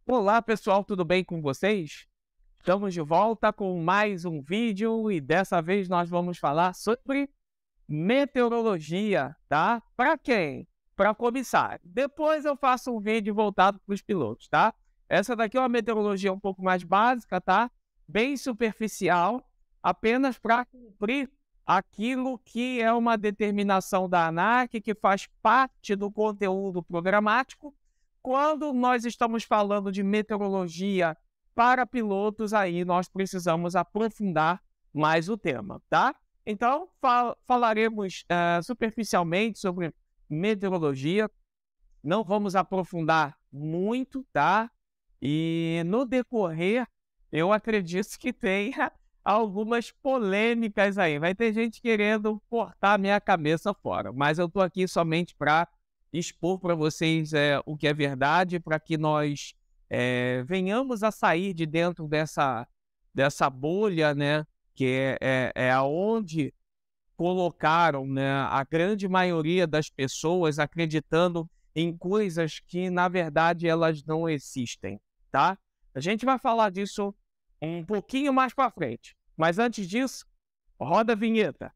Olá pessoal, tudo bem com vocês? Estamos de volta com mais um vídeo e dessa vez nós vamos falar sobre meteorologia, tá? Para quem? Para comissário. Depois eu faço um vídeo voltado para os pilotos, tá? Essa daqui é uma meteorologia um pouco mais básica, tá? Bem superficial, apenas para cumprir aquilo que é uma determinação da ANAC, que faz parte do conteúdo programático. Quando nós estamos falando de meteorologia para pilotos, aí nós precisamos aprofundar mais o tema, tá? Então, falaremos superficialmente sobre meteorologia, não vamos aprofundar muito, tá? E no decorrer, eu acredito que tenha algumas polêmicas aí. Vai ter gente querendo cortar minha cabeça fora, mas eu estou aqui somente para expor para vocês o que é verdade, para que nós venhamos a sair de dentro dessa bolha, né? Que é aonde colocaram, né, a grande maioria das pessoas acreditando em coisas que, na verdade, elas não existem, tá? A gente vai falar disso um pouquinho mais para frente. Mas antes disso, roda a vinheta.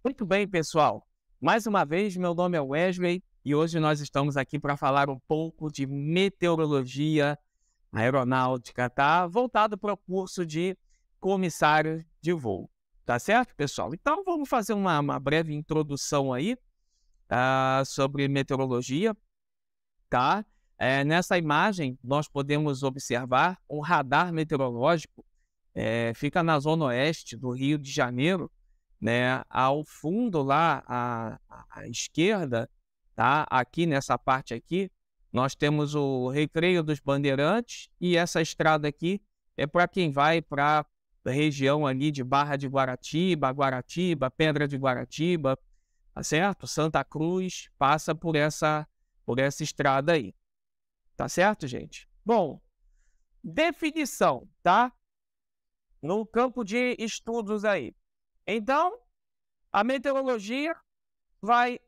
Muito bem, pessoal. Mais uma vez, meu nome é Wesley e hoje nós estamos aqui para falar um pouco de meteorologia aeronáutica, tá? Voltado para o curso de comissário de voo, tá certo, pessoal? Então, vamos fazer uma breve introdução aí sobre meteorologia, tá? Nessa imagem, nós podemos observar um radar meteorológico, fica na zona oeste do Rio de Janeiro, né? Ao fundo lá, à esquerda, tá? Aqui nessa parte aqui, nós temos o Recreio dos Bandeirantes e essa estrada aqui é para quem vai para a região ali de Barra de Guaratiba, Pedra de Guaratiba, tá certo? Santa Cruz passa por essa estrada aí, tá certo, gente? Bom, definição, tá? No campo de estudos aí. Então, a meteorologia vai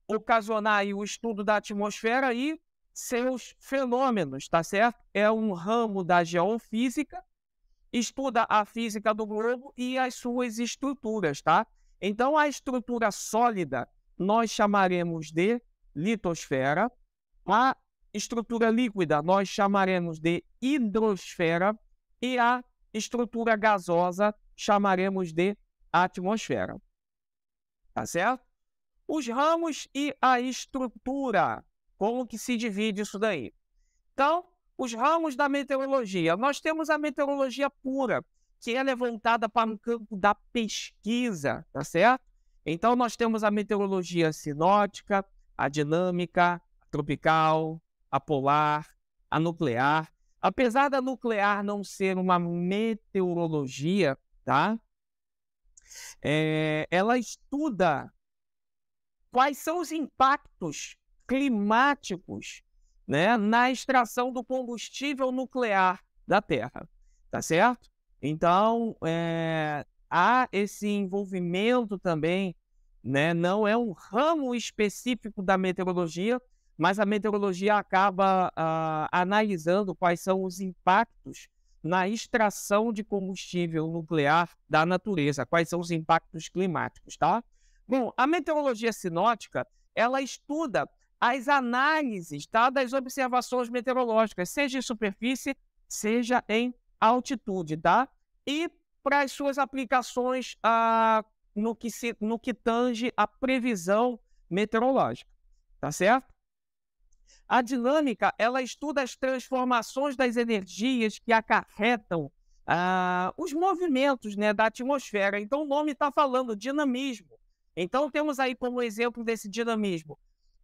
ocasionar aí o estudo da atmosfera e seus fenômenos, tá certo? É um ramo da geofísica, estuda a física do globo e as suas estruturas, tá? Então, a estrutura sólida nós chamaremos de litosfera, a estrutura líquida nós chamaremos de hidrosfera e a estrutura gasosa chamaremos de atmosfera, tá certo? Os ramos e a estrutura, como que se divide isso daí? Então, os ramos da meteorologia. Nós temos a meteorologia pura, que é levantada para o campo da pesquisa, tá certo? Então, nós temos a meteorologia sinótica, a dinâmica, a tropical, a polar, a nuclear. Apesar da nuclear não ser uma meteorologia, tá? Ela estuda quais são os impactos climáticos, né, na extração do combustível nuclear da Terra, tá certo? Então, há esse envolvimento também, né, não é um ramo específico da meteorologia, mas a meteorologia acaba analisando quais são os impactos na extração de combustível nuclear da natureza, quais são os impactos climáticos, tá? Bom, a meteorologia sinótica, ela estuda as análises, tá, das observações meteorológicas, seja em superfície, seja em altitude, tá? E para as suas aplicações no que tange a previsão meteorológica, tá certo? A dinâmica, ela estuda as transformações das energias que acarretam os movimentos, né, da atmosfera. Então, o nome está falando dinamismo. Então, temos aí como exemplo desse dinamismo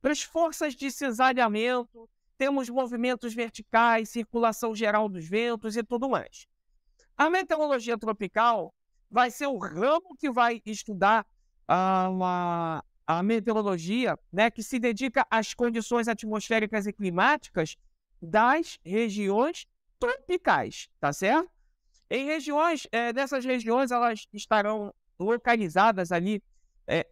as forças de cisalhamento, temos movimentos verticais, circulação geral dos ventos e tudo mais. A meteorologia tropical vai ser o ramo que vai estudar a meteorologia, né, que se dedica às condições atmosféricas e climáticas das regiões tropicais, tá certo? Em regiões, dessas regiões, elas estarão localizadas ali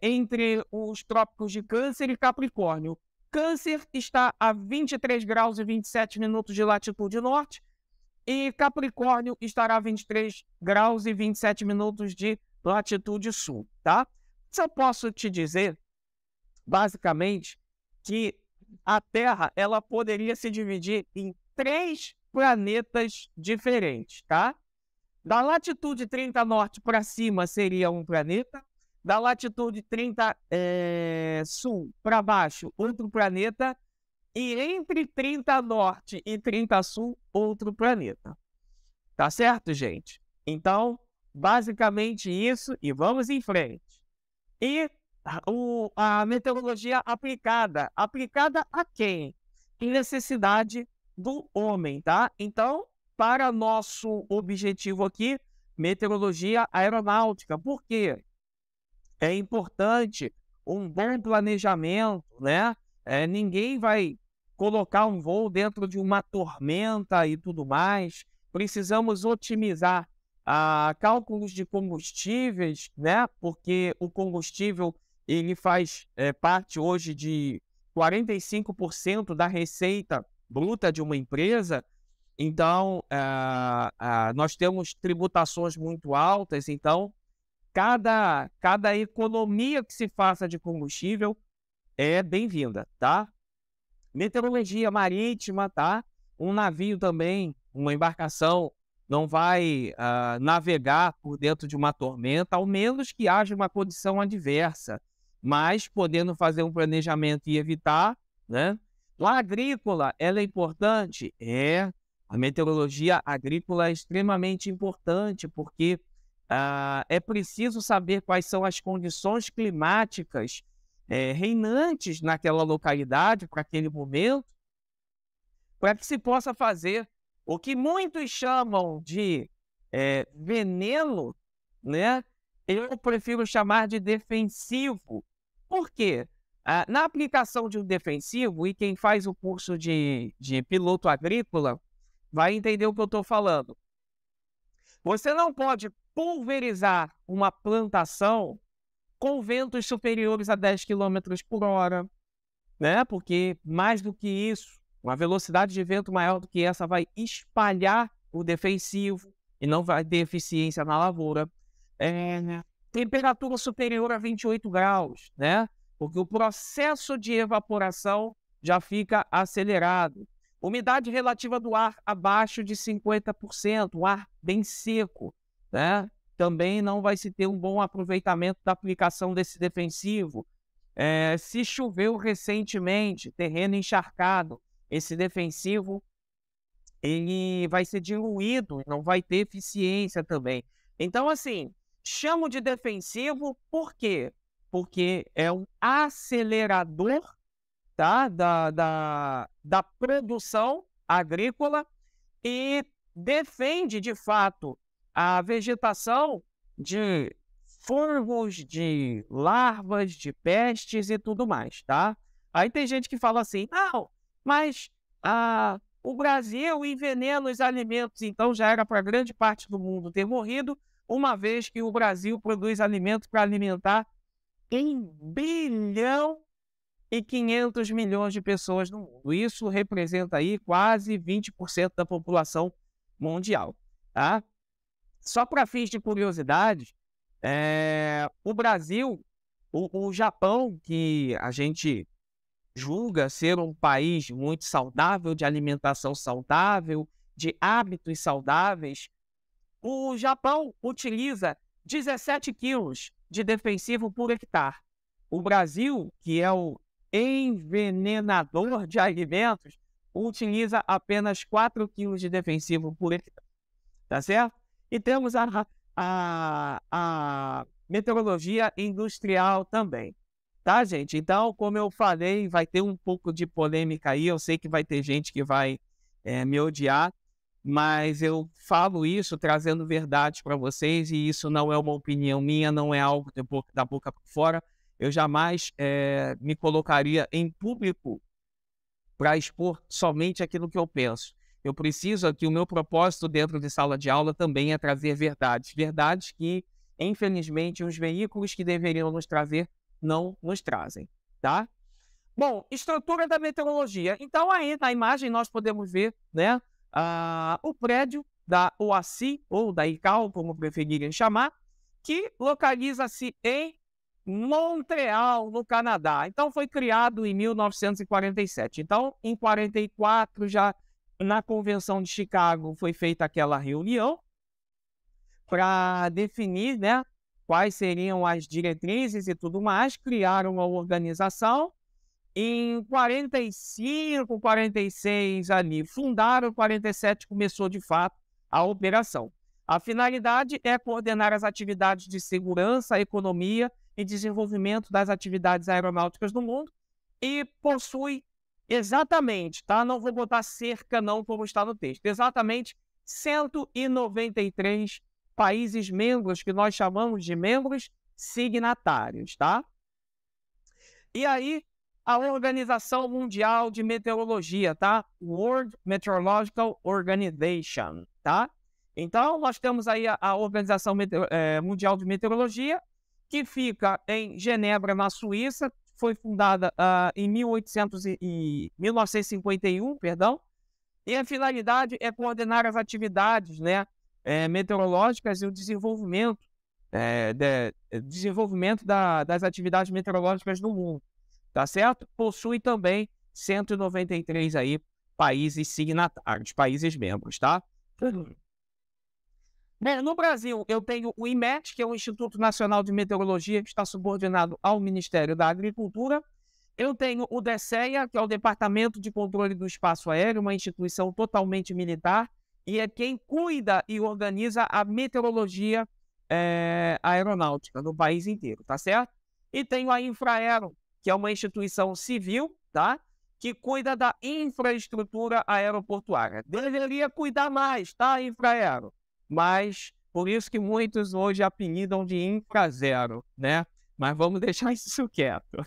entre os trópicos de Câncer e Capricórnio. Câncer está a 23 graus e 27 minutos de latitude norte e Capricórnio estará a 23 graus e 27 minutos de latitude sul, tá? Só posso te dizer, basicamente, que a Terra ela poderia se dividir em 3 planetas diferentes, tá? Da latitude 30 norte para cima seria um planeta, da latitude 30 sul para baixo, outro planeta, e entre 30 norte e 30 sul, outro planeta. Tá certo, gente? Então, basicamente isso, e vamos em frente. E a meteorologia aplicada. Aplicada a quem? Em necessidade do homem, tá? Então, para nosso objetivo aqui, meteorologia aeronáutica. Por quê? É importante um bom planejamento, né? Ninguém vai colocar um voo dentro de uma tormenta e tudo mais. Precisamos otimizar cálculos de combustíveis, né? Porque o combustível ele faz parte hoje de 45% da receita bruta de uma empresa. Então, nós temos tributações muito altas. Então, cada economia que se faça de combustível é bem-vinda, tá? Meteorologia marítima, tá? Um navio também, uma embarcação, não vai navegar por dentro de uma tormenta, ao menos que haja uma condição adversa, mas podendo fazer um planejamento e evitar, né? A agrícola, ela é importante? A meteorologia agrícola é extremamente importante, porque é preciso saber quais são as condições climáticas reinantes naquela localidade, para aquele momento, para que se possa fazer o que muitos chamam de veneno, né? Eu prefiro chamar de defensivo. Por quê? Na aplicação de um defensivo, e quem faz o curso de piloto agrícola vai entender o que eu estou falando. Você não pode pulverizar uma plantação com ventos superiores a 10 km por hora, né? Porque mais do que isso, uma velocidade de vento maior do que essa vai espalhar o defensivo e não vai ter eficiência na lavoura. Temperatura superior a 28 graus, né? Porque o processo de evaporação já fica acelerado. Umidade relativa do ar abaixo de 50%, um ar bem seco, né? Também não vai se ter um bom aproveitamento da aplicação desse defensivo. Se choveu recentemente, terreno encharcado, esse defensivo ele vai ser diluído, não vai ter eficiência também. Então, assim, chamo de defensivo por quê? Porque é um acelerador, tá? da produção agrícola e defende, de fato, a vegetação de fungos, de larvas, de pestes e tudo mais, tá? Aí tem gente que fala assim, não, mas o Brasil envenena os alimentos, então já era para grande parte do mundo ter morrido, uma vez que o Brasil produz alimentos para alimentar 1 bilhão e 500 milhões de pessoas no mundo. Isso representa aí quase 20% da população mundial, tá? Só para fins de curiosidade, o Brasil, o Japão, que a gente julga ser um país muito saudável, de alimentação saudável, de hábitos saudáveis, o Japão utiliza 17 quilos de defensivo por hectare. O Brasil, que é o envenenador de alimentos, utiliza apenas 4 quilos de defensivo por hectare. Tá certo? E temos a meteorologia industrial também. Tá, gente? Então, como eu falei, vai ter um pouco de polêmica aí. Eu sei que vai ter gente que vai me odiar, mas eu falo isso trazendo verdade para vocês, e isso não é uma opinião minha, não é algo da boca para fora. Eu jamais me colocaria em público para expor somente aquilo que eu penso. Eu preciso aqui, o meu propósito dentro de sala de aula também é trazer verdades. Verdades que, infelizmente, os veículos que deveriam nos trazer não nos trazem, tá? Bom, estrutura da meteorologia. Então, aí na imagem nós podemos ver, né, o prédio da OACI, ou da ICAO, como preferirem chamar, que localiza-se em Montreal, no Canadá. Então, foi criado em 1947. Então, em 44, já na Convenção de Chicago, foi feita aquela reunião para definir, né, quais seriam as diretrizes e tudo mais, criaram a organização. Em 45, 46 ali, fundaram, 47 começou de fato a operação. A finalidade é coordenar as atividades de segurança, economia e desenvolvimento das atividades aeronáuticas no mundo e possui exatamente, tá? Não vou botar cerca não como está no texto, exatamente 193 países membros que nós chamamos de membros signatários, tá? E aí, a Organização Mundial de Meteorologia, tá? World Meteorological Organization, tá? Então, nós temos aí a Organização Mundial de Meteorologia, que fica em Genebra, na Suíça, foi fundada em 1951, perdão, e a finalidade é coordenar as atividades, né, meteorológicas e o desenvolvimento, das atividades meteorológicas no mundo. Tá certo? Possui também 193 aí países signatários, países membros, tá? Bem, no Brasil, eu tenho o IMET, que é o Instituto Nacional de Meteorologia, que está subordinado ao Ministério da Agricultura. Eu tenho o DECEA, que é o Departamento de Controle do Espaço Aéreo, uma instituição totalmente militar, e é quem cuida e organiza a meteorologia aeronáutica no país inteiro, tá certo? E tenho a Infraero, que é uma instituição civil, tá? Que cuida da infraestrutura aeroportuária. Deveria cuidar mais, tá, Infraero? Mas por isso que muitos hoje apelidam de Infrazero, né? Mas vamos deixar isso quieto.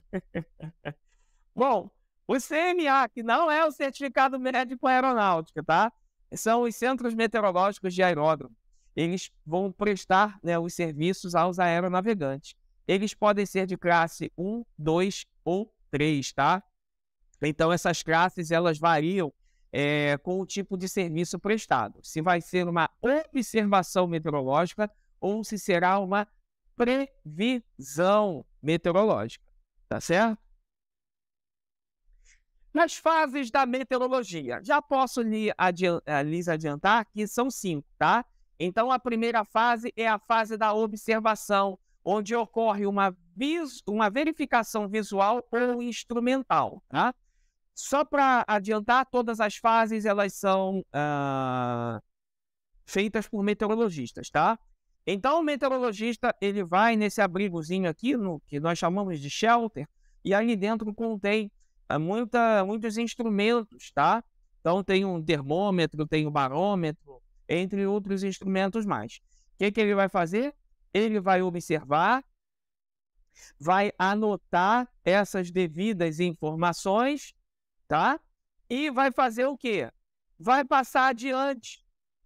Bom, o CMA, que não é o Certificado Médico Aeronáutico, tá? São os Centros Meteorológicos de Aeródromo. Eles vão prestar, né, os serviços aos aeronavegantes. Eles podem ser de classe 1, 2 ou 3, tá? Então, essas classes, elas variam com o tipo de serviço prestado. Se vai ser uma observação meteorológica ou se será uma previsão meteorológica, tá certo? Nas fases da meteorologia, já posso lhes adiantar que são 5, tá? Então, a primeira fase é a fase da observação, onde ocorre uma verificação visual ou instrumental, tá? Só para adiantar, todas as fases elas são feitas por meteorologistas, tá? Então, o meteorologista ele vai nesse abrigozinho aqui, que nós chamamos de shelter, e ali dentro contém muitos instrumentos, tá? Então, tem um termômetro, tem um barômetro, entre outros instrumentos mais. O que ele vai fazer? Ele vai observar, vai anotar essas devidas informações, tá? E vai fazer o quê? Vai passar adiante.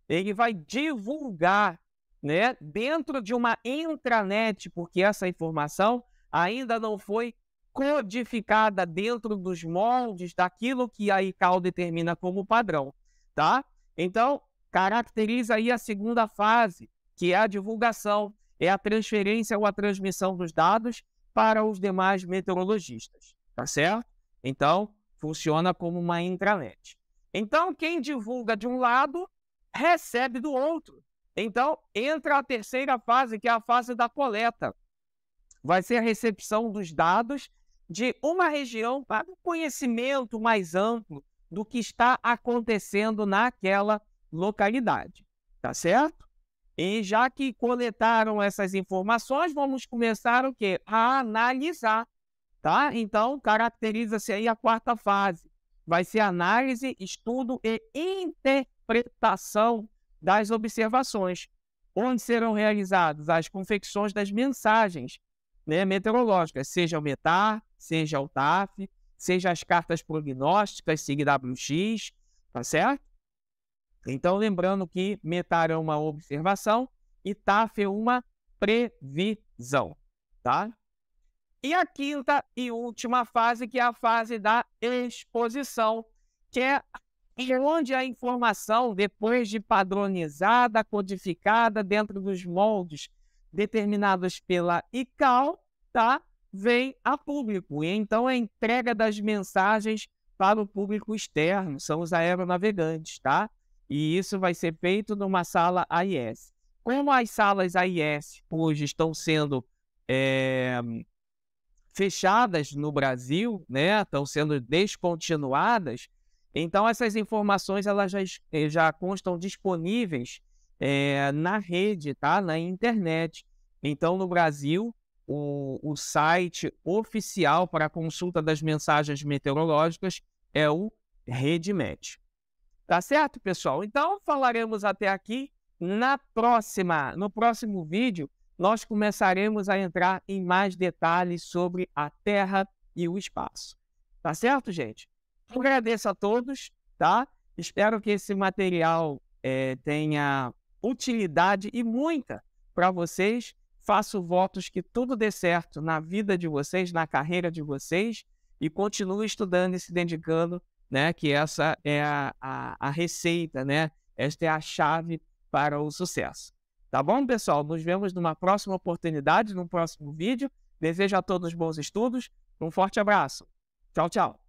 Ele vai divulgar, né, dentro de uma intranet, porque essa informação ainda não foi codificada dentro dos moldes daquilo que a ICAO determina como padrão, tá? Então, caracteriza aí a segunda fase, que é a divulgação, é a transferência ou a transmissão dos dados para os demais meteorologistas, tá certo? Então, funciona como uma intranet. Então, quem divulga de um lado, recebe do outro. Então, entra a terceira fase, que é a fase da coleta. Vai ser a recepção dos dados de uma região para um conhecimento mais amplo do que está acontecendo naquela localidade, tá certo? E já que coletaram essas informações, vamos começar o quê? A analisar, tá? Então, caracteriza-se aí a quarta fase. Vai ser análise, estudo e interpretação das observações, onde serão realizadas as confecções das mensagens, né, meteorológicas, seja o METAR, seja o TAF, seja as cartas prognósticas, SIGWX, tá certo? Então, lembrando que METAR é uma observação e TAF é uma previsão, tá? E a quinta e última fase, que é a fase da exposição, que é onde a informação, depois de padronizada, codificada dentro dos moldes determinados pela ICAO, tá? Vem a público. E então a entrega das mensagens para o público externo, são os aeronavegantes, tá? E isso vai ser feito numa sala AIS. Como as salas AIS hoje estão sendo fechadas no Brasil, né? Estão sendo descontinuadas, então essas informações elas já constam disponíveis na rede, tá? Na internet. Então, no Brasil, o site oficial para a consulta das mensagens meteorológicas é o RedeMet. Tá certo, pessoal? Então, falaremos até aqui. No próximo vídeo, nós começaremos a entrar em mais detalhes sobre a Terra e o espaço. Tá certo, gente? Eu agradeço a todos, tá? Espero que esse material tenha utilidade e muita para vocês. Faço votos que tudo dê certo na vida de vocês, na carreira de vocês, e continue estudando e se dedicando, né? Que essa é a receita, né? Esta é a chave para o sucesso. Tá bom, pessoal? Nos vemos numa próxima oportunidade, num próximo vídeo. Desejo a todos bons estudos. Um forte abraço. Tchau, tchau.